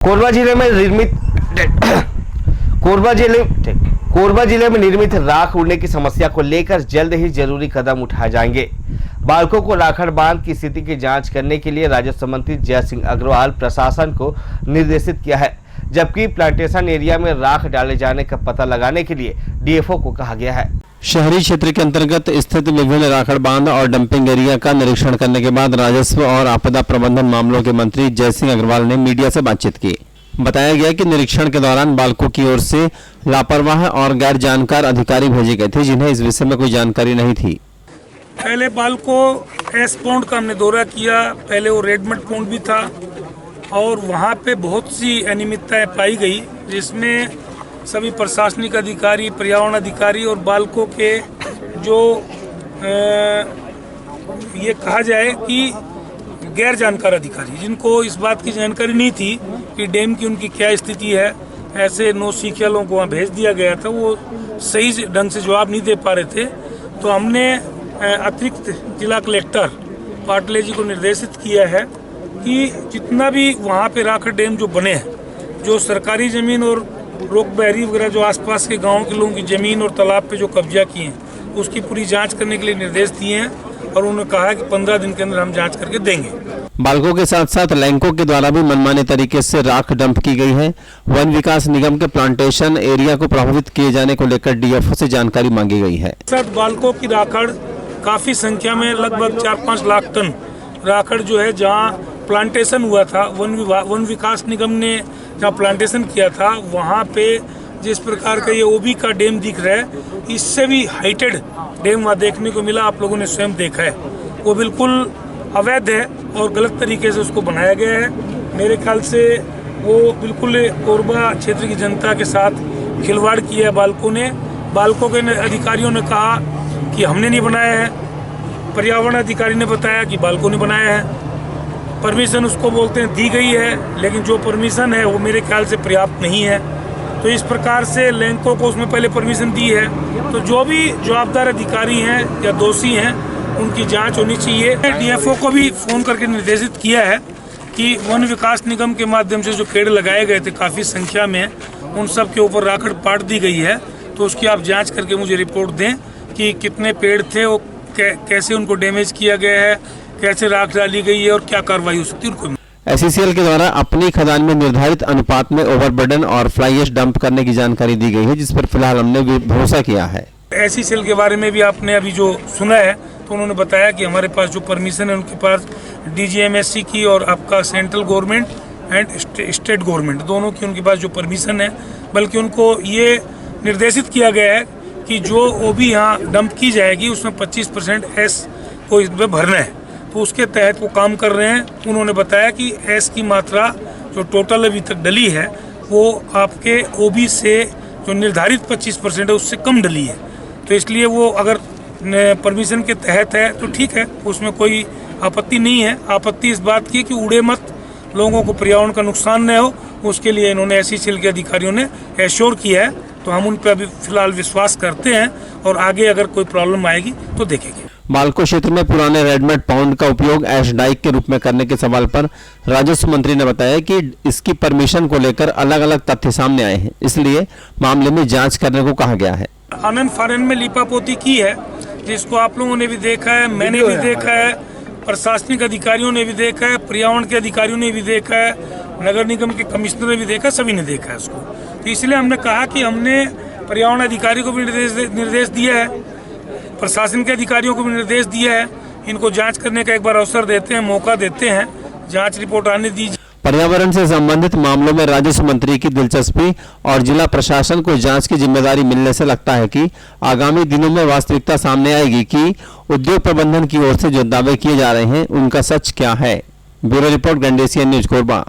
कोरबा जिले में निर्मित राख उड़ने की समस्या को लेकर जल्द ही जरूरी कदम उठाए जाएंगे। बालकों को राखड़ बांध की स्थिति की जांच करने के लिए राजस्व मंत्री जय सिंह अग्रवाल प्रशासन को निर्देशित किया है, जबकि प्लांटेशन एरिया में राख डाले जाने का पता लगाने के लिए डीएफओ को कहा गया है। शहरी क्षेत्र के अंतर्गत स्थित विभिन्न राखड़ बांध और डंपिंग एरिया का निरीक्षण करने के बाद राजस्व और आपदा प्रबंधन मामलों के मंत्री जय सिंह अग्रवाल ने मीडिया से बातचीत की। बताया गया कि निरीक्षण के दौरान बालकों की ओर से लापरवाह और गैर जानकार अधिकारी भेजे गए थे, जिन्हें इस विषय में कोई जानकारी नहीं थी। पहले बालकों एस पॉन्ड का हमने दौरा किया, पहले वो रेडमंड पॉन्ड भी था और वहाँ पे बहुत सी अनियमितताएं पाई गई, जिसमें सभी प्रशासनिक अधिकारी, पर्यावरण अधिकारी और बालकों के जो ये कहा जाए कि गैर जानकार अधिकारी, जिनको इस बात की जानकारी नहीं थी कि डैम की उनकी क्या स्थिति है, ऐसे नौसिखियालों को वहाँ भेज दिया गया था, वो सही ढंग से जवाब नहीं दे पा रहे थे। तो हमने अतिरिक्त जिला कलेक्टर पाटले जी को निर्देशित किया है कि जितना भी वहाँ पे राखड़ डैम जो बने हैं, जो सरकारी ज़मीन और रोक बहरी वगैरह जो आसपास के गाँव के लोगों की ज़मीन और तालाब पे जो कब्जा किए हैं, उसकी पूरी जांच करने के लिए निर्देश दिए हैं और उन्होंने कहा है कि 15 दिन के अंदर हम जांच करके देंगे। बालकों के साथ साथ लैंकों के द्वारा भी मनमाने तरीके से राख डंप की गई है। वन विकास निगम के प्लांटेशन एरिया को प्रभावित किए जाने को लेकर डीएफओ से जानकारी मांगी गई है। साथ बालकों की राखड़ काफी संख्या में, लगभग 4-5 लाख टन राखड़ जो है, जहाँ प्लांटेशन हुआ था, वन विकास निगम ने जहाँ प्लांटेशन किया था, वहाँ पे जिस प्रकार का ये ओबी का डैम दिख रहा है, इससे भी हाइटेड डैम वहाँ देखने को मिला। आप लोगों ने स्वयं देखा है, वो बिल्कुल अवैध है और गलत तरीके से उसको बनाया गया है। मेरे ख्याल से वो बिल्कुल कोरबा क्षेत्र की जनता के साथ खिलवाड़ किया है बालकों ने। बालकों के अधिकारियों ने कहा कि हमने नहीं बनाया है, पर्यावरण अधिकारी ने बताया कि बालकों ने बनाया है। परमिशन उसको बोलते हैं दी गई है, लेकिन जो परमिशन है वो मेरे ख्याल से पर्याप्त नहीं है। तो इस प्रकार से लैंकों को उसमें पहले परमिशन दी है, तो जो भी जवाबदार अधिकारी हैं या दोषी हैं उनकी जांच होनी चाहिए। डीएफओ को भी फोन करके निर्देशित किया है कि वन विकास निगम के माध्यम से जो पेड़ लगाए गए थे काफ़ी संख्या में, उन सब के ऊपर राखड़ पाट दी गई है, तो उसकी आप जांच करके मुझे रिपोर्ट दें कि कितने पेड़ थे, वो कैसे उनको डैमेज किया गया है, कैसे राख डाली गई है और क्या कार्रवाई हो सकती है उनको। एसईसीएल के द्वारा अपनी खदान में निर्धारित अनुपात में ओवरबर्डन और फ्लाई ऐश डंप करने की जानकारी दी गई है, जिस पर फिलहाल हमने भी भरोसा किया है। एसईसीएल के बारे में भी आपने अभी जो सुना है, तो उन्होंने बताया कि हमारे पास जो परमिशन है उनके पास डीजीएमएससी की और आपका central government and state government दोनों की उनके पास जो परमिशन है, बल्कि उनको ये निर्देशित किया गया है कि जो ओबी यहाँ डंप की जाएगी उसमें 25% एस को इसमें भरना है, तो उसके तहत वो काम कर रहे हैं। उन्होंने बताया कि एस की मात्रा जो टोटल अभी तक डली है वो आपके ओबी से जो निर्धारित 25% है उससे कम डली है, तो इसलिए वो अगर परमिशन के तहत है तो ठीक है, उसमें कोई आपत्ति नहीं है। आपत्ति इस बात की कि उड़े मत, लोगों को पर्यावरण का नुकसान न हो, उसके लिए इन्होंने एसईसीएल के अधिकारियों ने एश्योर किया है, तो हम उन पर अभी फिलहाल विश्वास करते हैं और आगे अगर कोई प्रॉब्लम आएगी तो देखेंगे। बालको क्षेत्र में पुराने रेडमंड पॉन्ड का उपयोग ऐश डाइक के रूप में करने के सवाल पर राजस्व मंत्री ने बताया कि इसकी परमिशन को लेकर अलग अलग तथ्य सामने आए हैं, इसलिए मामले में जांच करने को कहा गया है। आनंद फानन में लीपापोती की है, जिसको आप लोगों ने भी देखा है, मैंने भी देखा है, प्रशासनिक अधिकारियों ने भी देखा है, पर्यावरण के अधिकारियों ने भी देखा है, नगर निगम के कमिश्नर ने भी देखा, सभी ने देखा है उसको। तो इसलिए हमने कहा कि हमने पर्यावरण अधिकारी को भी निर्देश दिया है, प्रशासन के अधिकारियों को भी निर्देश दिया है, इनको जांच करने का एक बार अवसर देते हैं, मौका देते हैं, जांच रिपोर्ट आने दीजिए। पर्यावरण से संबंधित मामलों में राजस्व मंत्री की दिलचस्पी और जिला प्रशासन को जांच की जिम्मेदारी मिलने से लगता है कि आगामी दिनों में वास्तविकता सामने आएगी कि उद्योग प्रबंधन की ओर से जो दावे किए जा रहे हैं उनका सच क्या है। ब्यूरो रिपोर्ट, गंडेसिया न्यूज, कोरबा।